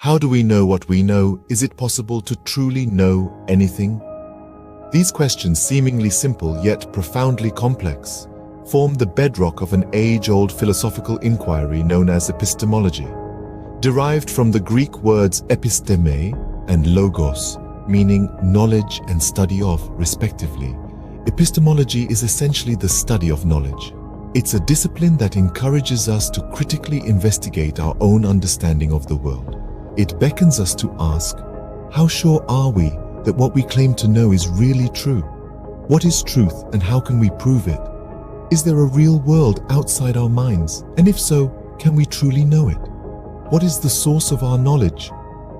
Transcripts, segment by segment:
How do we know what we know? Is it possible to truly know anything? These questions, seemingly simple yet profoundly complex, form the bedrock of an age-old philosophical inquiry known as epistemology. Derived from the Greek words episteme and logos, meaning knowledge and study of, respectively, epistemology is essentially the study of knowledge. It's a discipline that encourages us to critically investigate our own understanding of the world. It beckons us to ask, how sure are we that what we claim to know is really true? What is truth and how can we prove it? Is there a real world outside our minds? And if so, can we truly know it? What is the source of our knowledge?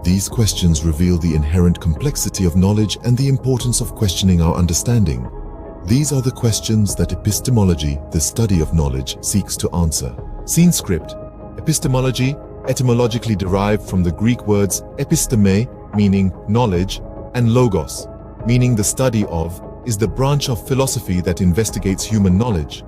These questions reveal the inherent complexity of knowledge and the importance of questioning our understanding. These are the questions that epistemology, the study of knowledge, seeks to answer. Scene script. Epistemology, etymologically derived from the Greek words episteme, meaning knowledge, and logos, meaning the study of, is the branch of philosophy that investigates human knowledge.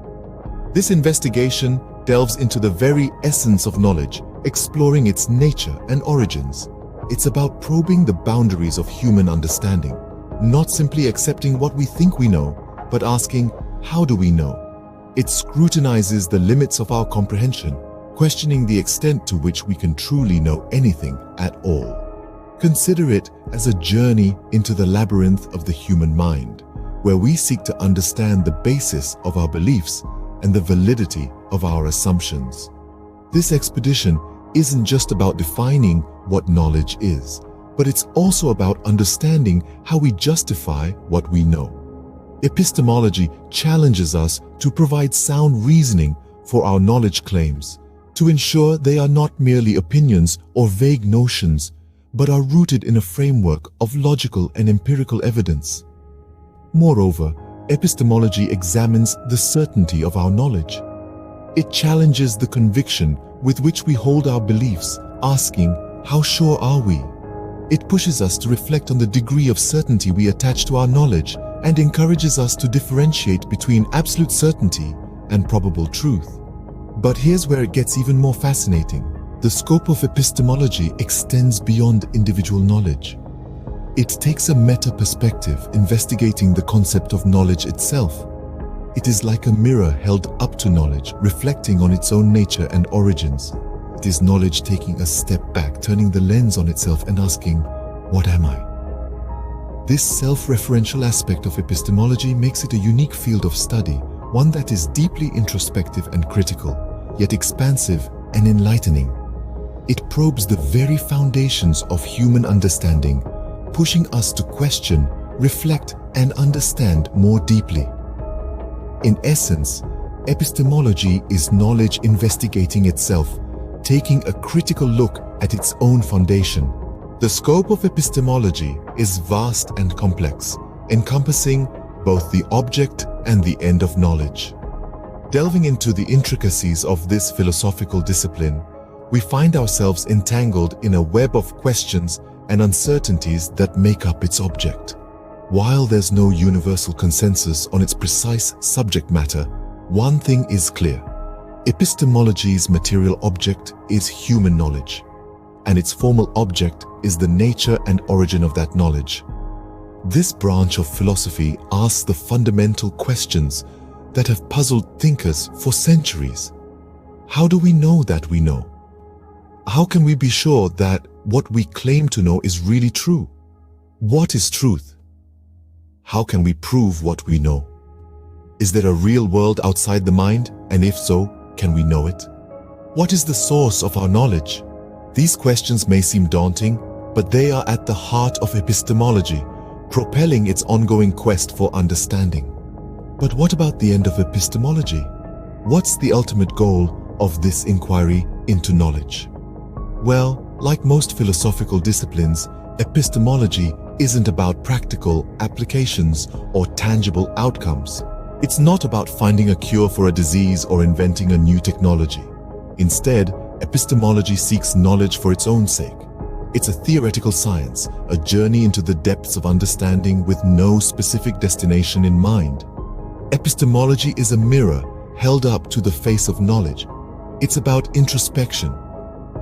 This investigation delves into the very essence of knowledge, exploring its nature and origins. It's about probing the boundaries of human understanding, not simply accepting what we think we know, but asking, how do we know? It scrutinizes the limits of our comprehension, questioning the extent to which we can truly know anything at all. Consider it as a journey into the labyrinth of the human mind, where we seek to understand the basis of our beliefs and the validity of our assumptions. This expedition isn't just about defining what knowledge is, but it's also about understanding how we justify what we know. Epistemology challenges us to provide sound reasoning for our knowledge claims, to ensure they are not merely opinions or vague notions, but are rooted in a framework of logical and empirical evidence. Moreover, epistemology examines the certainty of our knowledge. It challenges the conviction with which we hold our beliefs, asking, how sure are we? It pushes us to reflect on the degree of certainty we attach to our knowledge and encourages us to differentiate between absolute certainty and probable truth. But here's where it gets even more fascinating. The scope of epistemology extends beyond individual knowledge. It takes a meta-perspective, investigating the concept of knowledge itself. It is like a mirror held up to knowledge, reflecting on its own nature and origins. It is knowledge taking a step back, turning the lens on itself and asking, what am I? This self-referential aspect of epistemology makes it a unique field of study, one that is deeply introspective and critical, yet expansive and enlightening. It probes the very foundations of human understanding, pushing us to question, reflect, and understand more deeply. In essence, epistemology is knowledge investigating itself, taking a critical look at its own foundation. The scope of epistemology is vast and complex, encompassing both the object and the end of knowledge. Delving into the intricacies of this philosophical discipline, we find ourselves entangled in a web of questions and uncertainties that make up its object. While there's no universal consensus on its precise subject matter, one thing is clear. Epistemology's material object is human knowledge, and its formal object is the nature and origin of that knowledge. This branch of philosophy asks the fundamental questions that have puzzled thinkers for centuries. How do we know that we know? How can we be sure that what we claim to know is really true? What is truth? How can we prove what we know? Is there a real world outside the mind? And if so, can we know it? What is the source of our knowledge? These questions may seem daunting, but they are at the heart of epistemology, propelling its ongoing quest for understanding. But what about the end of epistemology? What's the ultimate goal of this inquiry into knowledge? Well, like most philosophical disciplines, epistemology isn't about practical applications or tangible outcomes. It's not about finding a cure for a disease or inventing a new technology. Instead, epistemology seeks knowledge for its own sake. It's a theoretical science, a journey into the depths of understanding with no specific destination in mind. Epistemology is a mirror held up to the face of knowledge. It's about introspection,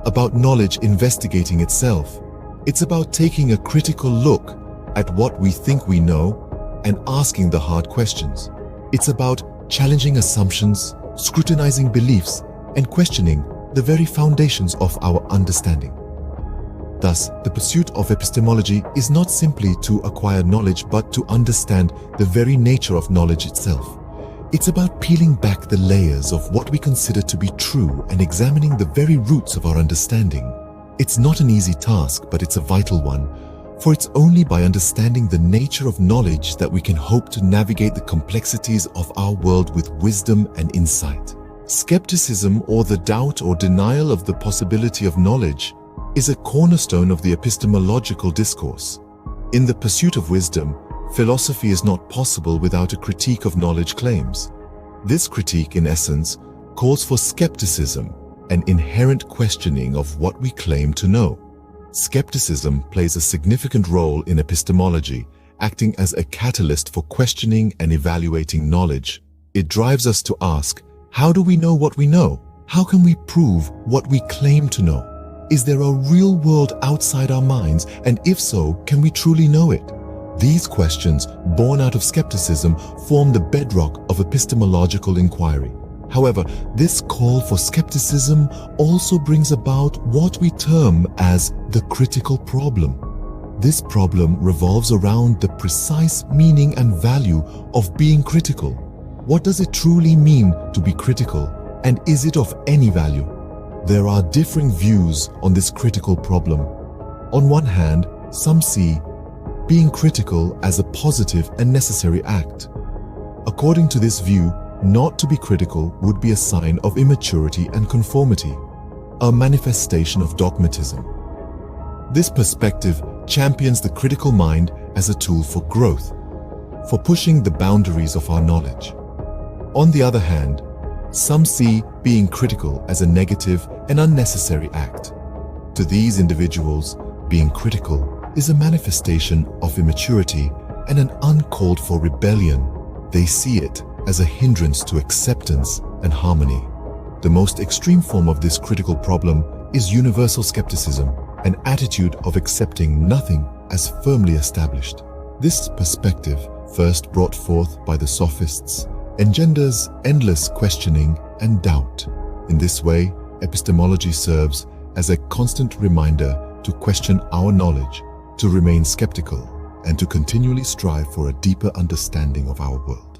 about knowledge investigating itself. It's about taking a critical look at what we think we know and asking the hard questions. It's about challenging assumptions, scrutinizing beliefs, and questioning the very foundations of our understanding. Thus, the pursuit of epistemology is not simply to acquire knowledge, but to understand the very nature of knowledge itself. It's about peeling back the layers of what we consider to be true and examining the very roots of our understanding. It's not an easy task, but it's a vital one, for it's only by understanding the nature of knowledge that we can hope to navigate the complexities of our world with wisdom and insight. Skepticism, or the doubt or denial of the possibility of knowledge, is a cornerstone of the epistemological discourse. In the pursuit of wisdom, philosophy is not possible without a critique of knowledge claims. This critique, in essence, calls for skepticism, an inherent questioning of what we claim to know. Skepticism plays a significant role in epistemology, acting as a catalyst for questioning and evaluating knowledge. It drives us to ask, how do we know what we know? How can we prove what we claim to know? Is there a real world outside our minds? And if so, can we truly know it? These questions, born out of skepticism, form the bedrock of epistemological inquiry. However, this call for skepticism also brings about what we term as the critical problem. This problem revolves around the precise meaning and value of being critical. What does it truly mean to be critical, and is it of any value? There are differing views on this critical problem. On one hand, some see being critical as a positive and necessary act. According to this view, not to be critical would be a sign of immaturity and conformity, a manifestation of dogmatism. This perspective champions the critical mind as a tool for growth, for pushing the boundaries of our knowledge. On the other hand, some see being critical as a negative and unnecessary act. To these individuals, being critical is a manifestation of immaturity and an uncalled for rebellion. They see it as a hindrance to acceptance and harmony. The most extreme form of this critical problem is universal skepticism, an attitude of accepting nothing as firmly established. This perspective, first brought forth by the sophists, engenders endless questioning and doubt. In this way, epistemology serves as a constant reminder to question our knowledge, to remain skeptical, and to continually strive for a deeper understanding of our world.